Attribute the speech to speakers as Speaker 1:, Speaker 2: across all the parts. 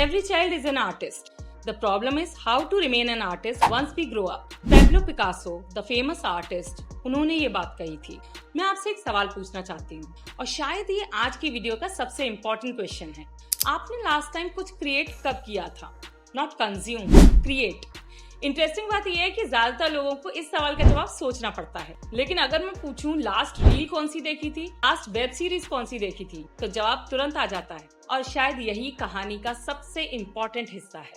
Speaker 1: Every child is an artist. The problem is how to remain an artist once we grow up. Pablo Picasso, the famous artist, उन्होंने ये बात कही थी। मैं आपसे एक सवाल पूछना चाहती हूँ और शायद ये आज की वीडियो का सबसे इम्पोर्टेंट क्वेश्चन है। आपने लास्ट टाइम कुछ क्रिएट कब किया था? Not consume, create. इंटरेस्टिंग बात यह है कि ज्यादातर लोगों को इस सवाल का जवाब सोचना पड़ता है। लेकिन अगर मैं पूछूं लास्ट रील कौन सी देखी थी, लास्ट वेब सीरीज कौन सी देखी थी, तो जवाब तुरंत आ जाता है। और शायद यही कहानी का सबसे इम्पोर्टेंट हिस्सा है।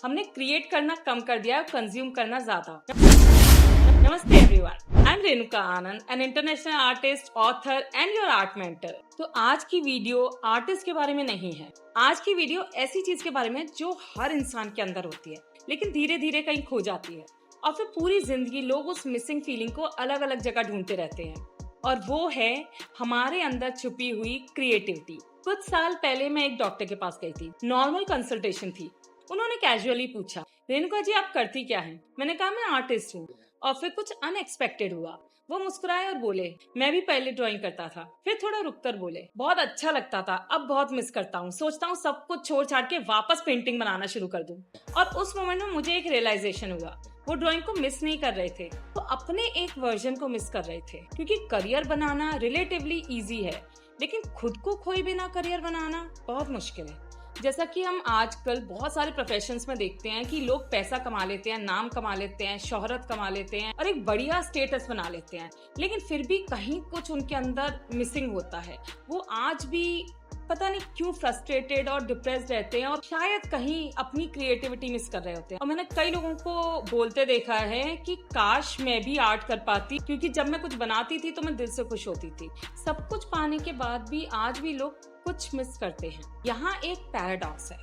Speaker 1: हमने क्रिएट करना कम कर दिया है, कंज्यूम करना ज्यादा। नमस्ते everyone, I am Renuka Anand, an international artist, author and your art mentor. तो आज की वीडियो आर्टिस्ट के बारे में नहीं है। आज की वीडियो ऐसी चीज के बारे में जो हर इंसान के अंदर होती है, लेकिन धीरे धीरे कहीं खो जाती है और फिर पूरी जिंदगी लोग उस मिसिंग फीलिंग को अलग अलग जगह ढूंढते रहते हैं। और वो है हमारे अंदर छुपी हुई क्रिएटिविटी। कुछ साल पहले मैं एक डॉक्टर के पास गई थी। नॉर्मल कंसल्टेशन थी। उन्होंने कैजुअली पूछा, रेणुका जी आप करती क्या हैं? मैंने कहा मैं आर्टिस्ट हूँ। और फिर कुछ अनएक्सपेक्टेड हुआ। वो मुस्कुराए और बोले, मैं भी पहले ड्राइंग करता था। फिर थोड़ा रुककर बोले, बहुत अच्छा लगता था, अब बहुत मिस करता हूँ। सोचता हूँ सब कुछ छोड़ छाड़ के वापस पेंटिंग बनाना शुरू कर दूं। और उस मोमेंट में मुझे एक रियलाइजेशन हुआ, वो ड्राइंग को मिस नहीं कर रहे थे, तो अपने एक वर्जन को मिस कर रहे थे। क्योंकि करियर बनाना रिलेटिवली इजी है, लेकिन खुद को खोए बिना करियर बनाना बहुत मुश्किल है। जैसा कि हम आजकल बहुत सारे प्रोफेशंस में देखते हैं कि लोग पैसा कमा लेते हैं, नाम कमा लेते हैं, शोहरत कमा लेते हैं और एक बढ़िया स्टेटस बना लेते हैं, लेकिन फिर भी कहीं कुछ उनके अंदर मिसिंग होता है। वो आज भी पता नहीं क्यों फ्रस्ट्रेटेड और डिप्रेस्ड रहते हैं और शायद कहीं अपनी क्रिएटिविटी मिस कर रहे होते हैं। और मैंने कई लोगों को बोलते देखा है कि काश मैं भी आर्ट कर पाती, क्योंकि जब मैं कुछ बनाती थी तो मैं दिल से खुश होती थी। सब कुछ पाने के बाद भी आज भी लोग कुछ मिस करते हैं। यहाँ एक पैराडॉक्स है।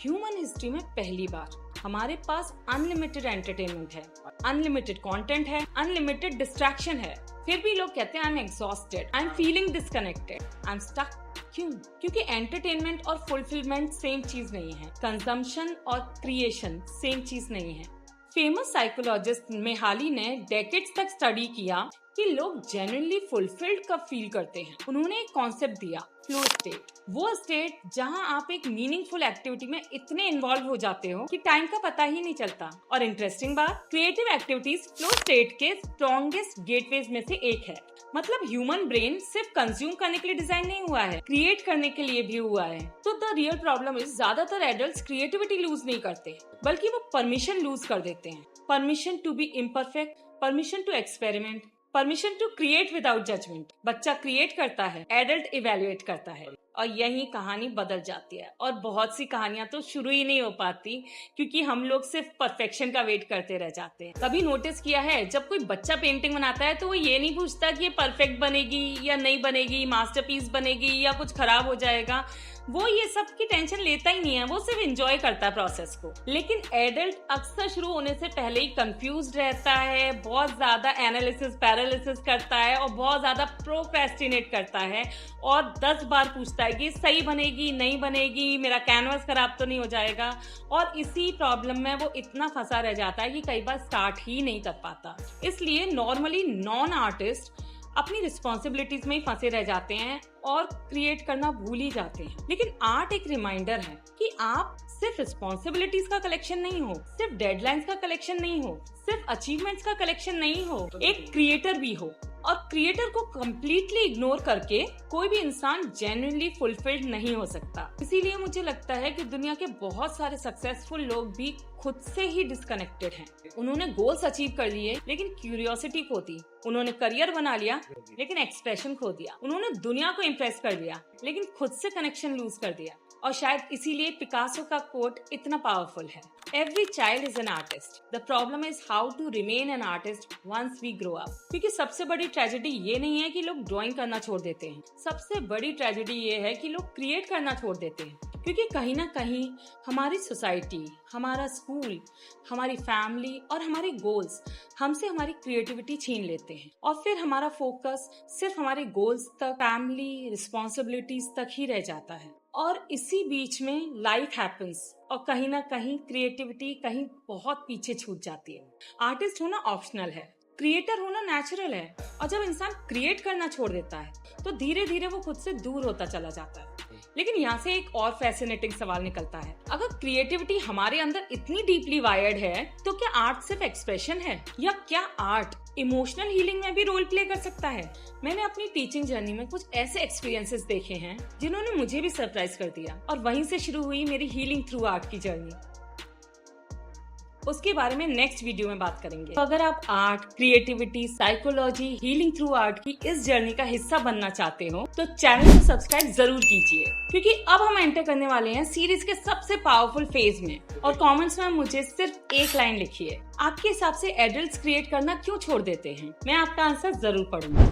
Speaker 1: ह्यूमन हिस्ट्री में पहली बार हमारे पास अनलिमिटेड एंटरटेनमेंट है, अनलिमिटेड कंटेंट है, अनलिमिटेड डिस्ट्रैक्शन है। फिर भी लोग कहते हैं I am exhausted, I am feeling disconnected, I am stuck. क्यों? क्योंकि एंटरटेनमेंट और फुलफिलमेंट सेम चीज नहीं है। कंजम्पशन और क्रिएशन सेम चीज नहीं है। फेमस साइकोलॉजिस्ट मेहाली ने डेकेड्स तक स्टडी किया कि लोग जेन्युइनली फुलफिल्ड कब फील करते हैं। उन्होंने एक कॉन्सेप्ट दिया, फ्लो स्टेट। वो स्टेट जहां आप एक मीनिंगफुल एक्टिविटी में इतने इन्वॉल्व हो जाते हो कि टाइम का पता ही नहीं चलता। और इंटरेस्टिंग बात, क्रिएटिव एक्टिविटीज फ्लो स्टेट के स्ट्रॉन्गेस्ट गेटवेज में से एक है। मतलब ह्यूमन ब्रेन सिर्फ कंज्यूम करने के लिए डिजाइन नहीं हुआ है, क्रिएट करने के लिए भी हुआ है। तो द रियल प्रॉब्लम इज ज्यादातर एडल्ट्स क्रिएटिविटी लूज नहीं करते, बल्कि वो परमिशन लूज कर देते हैं। Permission to be imperfect, permission to experiment, permission to create without judgment. बच्चा क्रिएट करता है, एडल्ट इवेल्युएट करता है, और यही कहानी बदल जाती है। और बहुत सी कहानियां तो शुरू ही नहीं हो पाती, क्योंकि हम लोग सिर्फ परफेक्शन का वेट करते रह जाते हैं। कभी नोटिस किया है, जब कोई बच्चा पेंटिंग बनाता है तो वो ये नहीं पूछता कि ये परफेक्ट बनेगी या नहीं बनेगी, मास्टरपीस बनेगी या कुछ खराब हो जाएगा। वो ये सब की टेंशन लेता ही नहीं है, वो सिर्फ एंजॉय करता है प्रोसेस को। लेकिन एडल्ट अक्सर शुरू होने से पहले ही कंफ्यूज्ड रहता है, बहुत ज्यादा एनालिसिस पैरालिसिस करता है और बहुत ज्यादा प्रोक्रेस्टिनेट करता है और 10 बार पूछता है कि सही बनेगी, नहीं बनेगी, मेरा कैनवस खराब तो नहीं हो जाएगा। और इसी प्रॉब्लम में वो इतना फंसा रह जाता है कि कई बार स्टार्ट ही नहीं कर पाता। इसलिए नॉर्मली नॉन आर्टिस्ट अपनी रिस्पॉन्सिबिलिटीज में ही फंसे रह जाते हैं और क्रिएट करना भूल ही जाते हैं। लेकिन आर्ट एक रिमाइंडर है कि आप सिर्फ रिस्पॉन्सिबिलिटीज का कलेक्शन नहीं हो, सिर्फ डेडलाइंस का कलेक्शन नहीं हो, सिर्फ अचीवमेंट्स का कलेक्शन नहीं हो, एक क्रिएटर भी हो। और क्रिएटर को कम्प्लीटली इग्नोर करके कोई भी इंसान जेन्युइनली फुलफिल्ड नहीं हो सकता। इसीलिए मुझे लगता है कि दुनिया के बहुत सारे सक्सेसफुल लोग भी खुद से ही डिस्कनेक्टेड हैं। उन्होंने गोल्स अचीव कर लिए, लेकिन क्यूरियोसिटी खो दी। उन्होंने करियर बना लिया, लेकिन एक्सप्रेशन खो दिया। उन्होंने दुनिया को इम्प्रेस कर लिया, लेकिन खुद से कनेक्शन लूज कर दिया। और शायद इसीलिए पिकासो का कोट इतना पावरफुल है, every child is an artist, the problem is how to remain an artist once we grow up. क्योंकि सबसे बड़ी ट्रेजेडी ये नहीं है कि लोग ड्राइंग करना छोड़ देते हैं, सबसे बड़ी ट्रेजेडी ये है कि लोग क्रिएट करना छोड़ देते हैं। क्योंकि कहीं ना कहीं हमारी सोसाइटी, हमारा स्कूल, हमारी फैमिली और हमारे गोल्स हमसे हमारी क्रिएटिविटी छीन लेते हैं और फिर हमारा फोकस सिर्फ हमारे गोल्स तक, फैमिली रिस्पॉन्सिबिलिटीज तक ही रह जाता है। और इसी बीच में लाइफ हैपेंस और कहीं ना कहीं क्रिएटिविटी कहीं बहुत पीछे छूट जाती है। आर्टिस्ट होना ऑप्शनल है, क्रिएटर होना नेचुरल है। और जब इंसान क्रिएट करना छोड़ देता है तो धीरे धीरे वो खुद से दूर होता चला जाता है। लेकिन यहाँ से एक और फैसिनेटिंग सवाल निकलता है, अगर क्रिएटिविटी हमारे अंदर इतनी डीपली वायर्ड है तो क्या आर्ट सिर्फ एक्सप्रेशन है, या क्या आर्ट इमोशनल हीलिंग में भी रोल प्ले कर सकता है? मैंने अपनी टीचिंग जर्नी में कुछ ऐसे एक्सपीरियंसेस देखे हैं जिन्होंने मुझे भी सरप्राइज कर दिया, और वहीं से शुरू हुई मेरी हीलिंग थ्रू आर्ट की जर्नी। उसके बारे में नेक्स्ट वीडियो में बात करेंगे। तो अगर आप art, creativity, psychology, healing through art की इस जर्नी का हिस्सा बनना चाहते हो तो चैनल को सब्सक्राइब जरूर कीजिए, क्योंकि अब हम एंटर करने वाले हैं सीरीज के सबसे पावरफुल फेज में। और कमेंट्स में मुझे सिर्फ एक लाइन लिखिए, आपके हिसाब से एडल्ट्स क्रिएट करना क्यों छोड़ देते हैं? मैं आपका आंसर जरूर पढ़ूंगा।